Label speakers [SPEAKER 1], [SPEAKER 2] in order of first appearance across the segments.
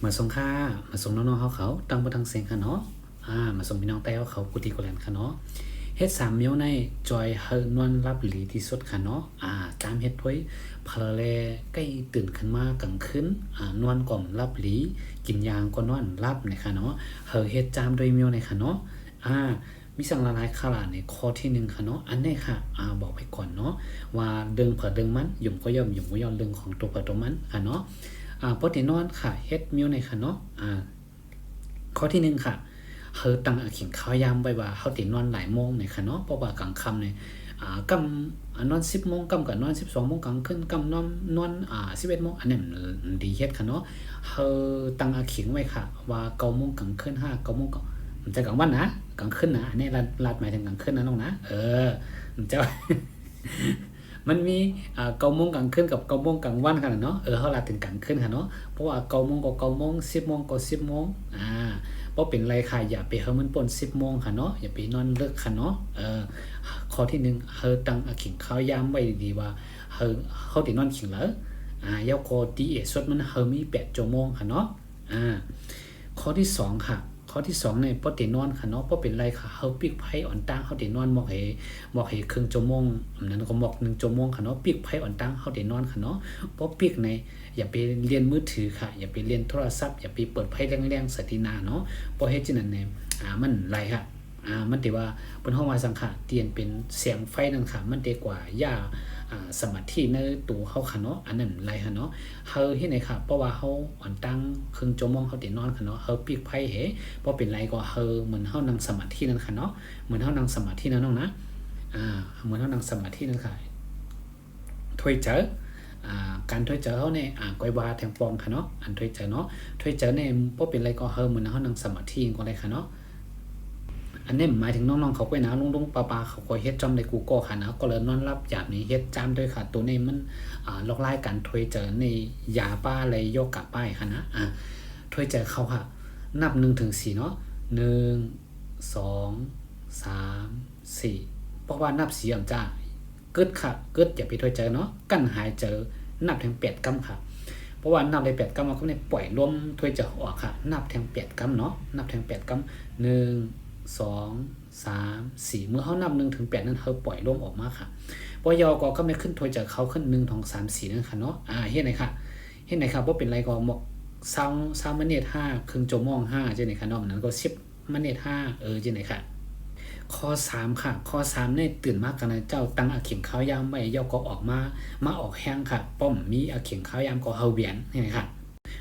[SPEAKER 1] มาส่งค่ามาส่งน้องๆเขาตั้งบ่ตั้งเสียงค่ะเนาะมาส่งพี่น้องแต้วเขากุฏิกุแลนค่ะเนาะเฮ็ด3มิ้วในจอยเฮานอนรับหลีที่สุดค่ะเนาะตามเฮ็ดด้วยพลแลใกล้ตื่นขึ้นมากลางคืนนอนก่อนรับหลีกินยางก็นอนรับนะคะเนาะเฮาเฮ็ดจามด้วยมิ้วในค่ะเนาะมีสั่งละลายคาราในข้อที่1ค่ะเนาะอันนี้ค่ะบอกไปก่อนเนาะว่าเดิงเผิดเดิงมันยุ่มก็ย่อมยุ่มก็ย่อมเรื่องของตัวเผิดตัวมันค่ะเนาะปกตินอนค่ะเฮ็ดมิ้วในค่ะเนาะข้อที่1ค่ะเฮาตั้งเขียนข้าวยามไว้ว่าเฮาตินอนหลายโมงในค่ะเนาะเพราะว่ากลางค่ำเนี่ยกำนอน10โมงกำก็นอน12โมงกลางคืนกำนอน11โมงอันนี้มันดีเฮ็ดค่ะเนาะเฮาตั้งเขียนไว้ค่ะว่า9โมงกลางคืน5 9โมงก็มันจะกลางวันนะกลางคืนนะอันนี้ลัดหมายถึงกลางคืนนะน้องนะมันจะ มันมี9โมงกลางคืนกับ9โมงกลางวันค่ะเนาะเฮาลาถึงกลางคืนค่ะเนาะเพราะว่า9โมงก็9โมง10โมงก็10โมงบ่เป็นไรค่ะอย่าไปเฮามันป่น10โมงค่ะเนาะอย่าไปนอนเลิกค่ะเนาะข้อที่1เฮาตั้งขิงข้าวยามไว้ดีว่าเฮาสินอนขิงแล้วยาวก็ดีสุดมันเฮามี8ชั่วโมงค่ะเนาะข้อที่2ค่ะข้อที่2ในปกตินอนค่ะเนาะบ่เป็นไรค่ะเฮาปิกไผอ่อนตางเฮาได้นอนบอกให้ครึ่งชั่วโมงอันนั้นก็บอก1ชั่วโมงค่ะเนาะปิกไผอ่อนตางเฮาได้นอนค่ะเนาะบ่ปิกในอย่าไปเรียนมือถือค่ะอย่าไปเรียนโทรศัพท์อย่าไปเปิดไผแรงๆสตินาเนาะบ่เฮ็ดจังนั้นแน่มันไรค่ะมันติว่าเพิ่นเฮาว่าสังขะเตียนเป็นเสียงไฟนั่นค่ะมันดีกว่าย่าสมาธิในตัวเฮาค่ะเนาะอันนั้นไรค่ะเนาะเฮาเฮ็ดไหนค่ะเพราะว่าเฮาอ่อนตั้งครึ่งชั่วโมงเฮาได้นอนค่ะเนาะเฮาปิกไผบ่เป็นไรก็เฮาเหมือนเฮานั่งสมาธินั่นค่ะเนาะเหมือนเฮานั่งสมาธินั่นน้องนะเหมือนเฮานั่งสมาธินั่นค่ะถ้วยเจอการถ้วยเจอเฮาเนี่ยก้อยว่าแทงปองค่ะเนาะอันถ้วยเจอเนาะถ้วยเจอเนี่ยบ่เป็นไรก็เฮาเหมือนเฮานั่งสมาธิก็ได้ค่ะเนาะอันนี้หมายถึงน้องๆเขาก็นะลุงๆป้าๆเขาก็เฮ็ดจอมในกูก็ค่ะนะก็เลยนอนรับจากนี้เฮ็ดจามด้วยค่ะตัวนี้มันลอกลายกันถ้วยเจอในยาป้าอะไรโยกกะป้ายค่ะนะถ้วยเจอเขาค่ะนับ1ถึง4เนาะ1 2 3 4เพราะว่านับ4อ่ะจ้าเกิดค่ะเกิดอย่าไปถ้วยเจอเนาะกั้นหายเจอนับถึง8กำค่ะเพราะว่านับได้8กำเราก็เนี่ยปล่อยรวมถ้วยเจอออกค่ะนับถึง8กำเนาะนับถึง8กำ1 2 3 4เมื่อเขานับ1ถึง8นั้นเขาปล่อยร่วมออกมาค่ะปยก็ไม่ขึ้นถอยจากเขาขึ้น1 2 3 4นั่นค่ะเนาะเฮ็ดไหนค่ะบ่เป็นไรก็หมก20มะเนต5ครึ่งชั่วโมง5จังได๋ค่ะเนาะนั้นก็10มะเนต5จังได๋ค่ะข้อ3ค่ะข้อ3เนี่ยตื่นมากันนะเจ้าตั้งเขียงข้าวยามไว้ย่อก็ออกมาออกแห้งค่ะป้อมมีเขียงข้าวยามก็เฮาเวียนเห็นไหมค่ะ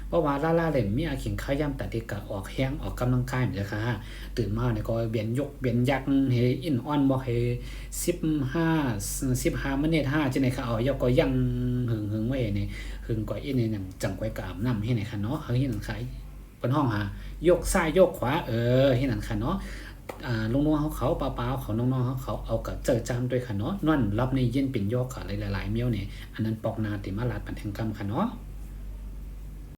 [SPEAKER 1] เพราะว่าล่าๆเลยมีเขียงข้าวยามแต่เด็กก็ออกแห้งออกกำลังกายเหมือนกันค่ะตื่นมาเนี่ยก็เวียนยกเวียนยักให้อินอ่อนบ่ให้15มะเนต5จังได๋ค่ะเอาย่อก็ยังหึงไว้นี่หึงก็อินนี่นั่นจังก้อยกามน้ำเฮ็ดไหนค่ะเนาะเฮาเฮ็ดนั่นค่ะเปิ้นห้องยกซ้ายยกขวาเฮ็ดนั่นค่ะเนาะลุงๆเขาป้าๆเขาน้องๆเขาเอากับเจอจามด้วยค่ะเนาะนอนรับในเย็นเป็นยอกค่ะหลายๆเมียวเนี่ยอันนั้นปอกนาติมาลาดปันแห่งกรรมค่ะเนาะ